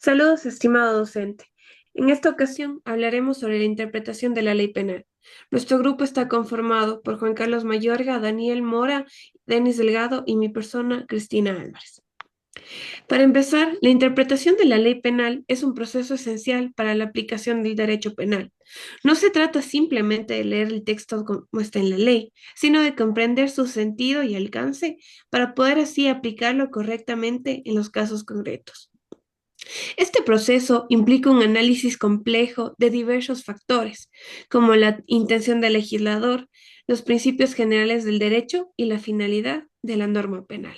Saludos, estimado docente. En esta ocasión hablaremos sobre la interpretación de la ley penal. Nuestro grupo está conformado por Juan Carlos Mayorga, Daniel Mora, Denis Delgado y mi persona, Cristina Álvarez. Para empezar, la interpretación de la ley penal es un proceso esencial para la aplicación del derecho penal. No se trata simplemente de leer el texto como está en la ley, sino de comprender su sentido y alcance para poder así aplicarlo correctamente en los casos concretos. Este proceso implica un análisis complejo de diversos factores, como la intención del legislador, los principios generales del derecho y la finalidad de la norma penal.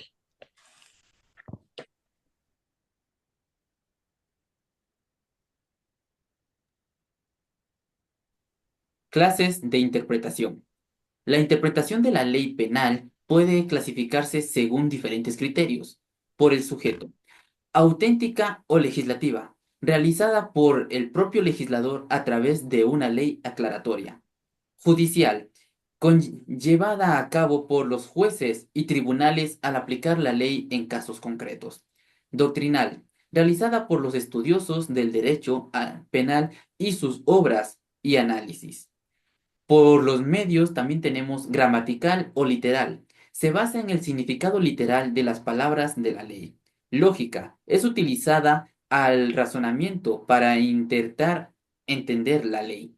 Clases de interpretación. La interpretación de la ley penal puede clasificarse según diferentes criterios. Por el sujeto, auténtica o legislativa, realizada por el propio legislador a través de una ley aclaratoria. Judicial, llevada a cabo por los jueces y tribunales al aplicar la ley en casos concretos. Doctrinal, realizada por los estudiosos del derecho penal y sus obras y análisis. Por los medios también tenemos gramatical o literal. Se basa en el significado literal de las palabras de la ley. Lógica. Es utilizada al razonamiento para intentar entender la ley.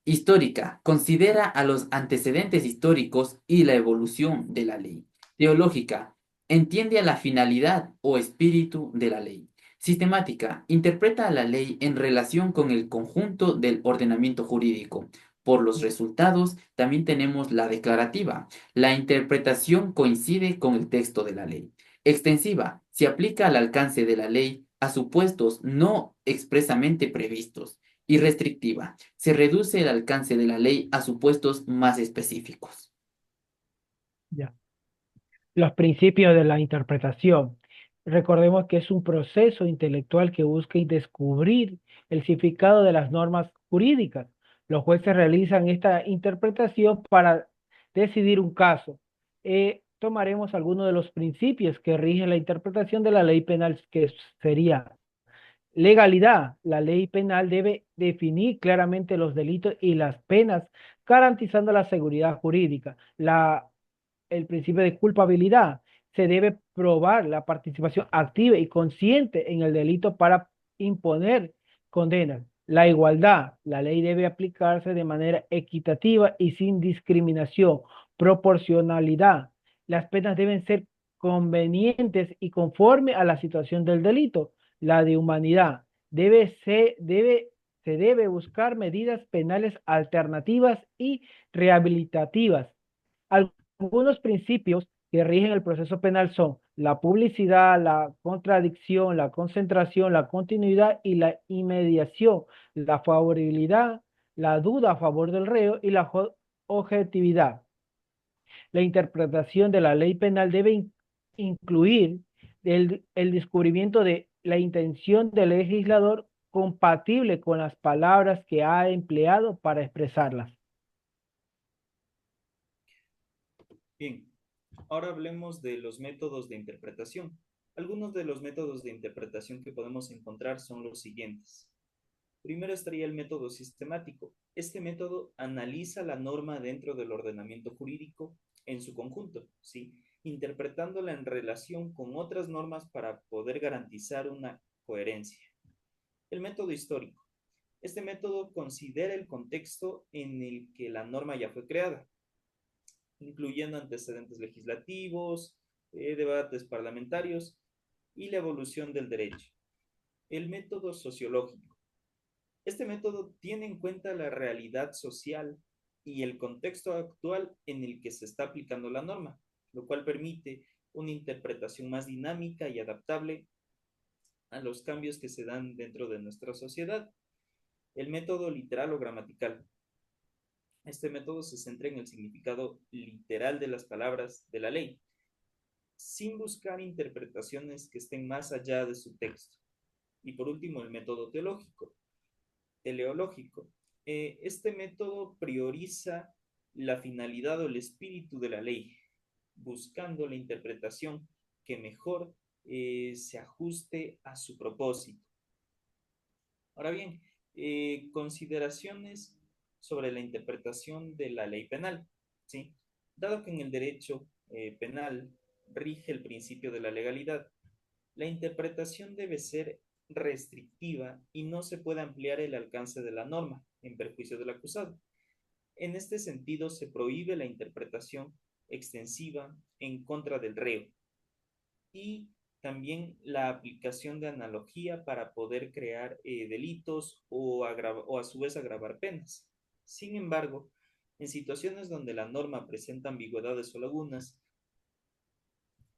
Histórica. Considera a los antecedentes históricos y la evolución de la ley. Teológica. Entiende a la finalidad o espíritu de la ley. Sistemática. Interpreta a la ley en relación con el conjunto del ordenamiento jurídico. Por los resultados, también tenemos la declarativa. La interpretación coincide con el texto de la ley. Extensiva. Se aplica al alcance de la ley a supuestos no expresamente previstos. Y restrictiva. Se reduce el alcance de la ley a supuestos más específicos. Ya. Los principios de la interpretación. Recordemos que es un proceso intelectual que busca descubrir el significado de las normas jurídicas. Los jueces realizan esta interpretación para decidir un caso. Tomaremos algunos de los principios que rigen la interpretación de la ley penal, que sería legalidad. La ley penal debe definir claramente los delitos y las penas, garantizando la seguridad jurídica. El principio de culpabilidad. Se debe probar la participación activa y consciente en el delito para imponer condenas. La igualdad. La ley debe aplicarse de manera equitativa y sin discriminación. Proporcionalidad. Las penas deben ser convenientes y conforme a la situación del delito. La de humanidad. Se debe buscar medidas penales alternativas y rehabilitativas. Algunos principios que rigen el proceso penal son la publicidad, la contradicción, la concentración, la continuidad y la inmediación, la favorabilidad, la duda a favor del reo y la objetividad. La interpretación de la ley penal debe incluir el descubrimiento de la intención del legislador compatible con las palabras que ha empleado para expresarlas. Bien, ahora hablemos de los métodos de interpretación. Algunos de los métodos de interpretación que podemos encontrar son los siguientes. Primero estaría el método sistemático. Este método analiza la norma dentro del ordenamiento jurídico en su conjunto, ¿sí? Interpretándola en relación con otras normas para poder garantizar una coherencia. El método histórico. Este método considera el contexto en el que la norma ya fue creada, incluyendo antecedentes legislativos, debates parlamentarios y la evolución del derecho. El método sociológico. Este método tiene en cuenta la realidad social y el contexto actual en el que se está aplicando la norma, lo cual permite una interpretación más dinámica y adaptable a los cambios que se dan dentro de nuestra sociedad. El método literal o gramatical. Este método se centra en el significado literal de las palabras de la ley, sin buscar interpretaciones que estén más allá de su texto. Y por último, el método teleológico. Este método prioriza la finalidad o el espíritu de la ley, buscando la interpretación que mejor se ajuste a su propósito. Ahora bien, consideraciones sobre la interpretación de la ley penal, ¿sí? Dado que en el derecho penal rige el principio de la legalidad, la interpretación debe ser restrictiva y no se puede ampliar el alcance de la norma en perjuicio del acusado. En este sentido, se prohíbe la interpretación extensiva en contra del reo y también la aplicación de analogía para poder crear delitos o a su vez agravar penas. Sin embargo, en situaciones donde la norma presenta ambigüedades o lagunas,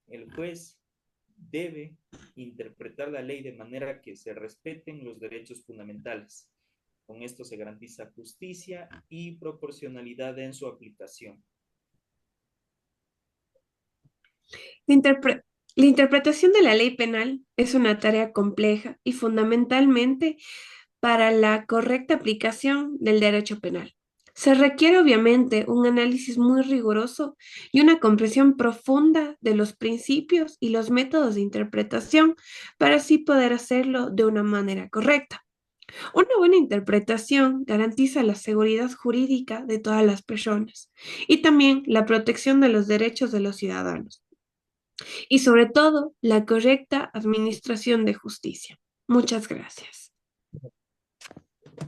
el juez debe interpretar la ley de manera que se respeten los derechos fundamentales. Con esto se garantiza justicia y proporcionalidad en su aplicación. La, interpre- la interpretación de la ley penal es una tarea compleja y fundamentalmente para la correcta aplicación del derecho penal. Se requiere obviamente un análisis muy riguroso y una comprensión profunda de los principios y los métodos de interpretación para así poder hacerlo de una manera correcta. Una buena interpretación garantiza la seguridad jurídica de todas las personas y también la protección de los derechos de los ciudadanos y sobre todo la correcta administración de justicia. Muchas gracias.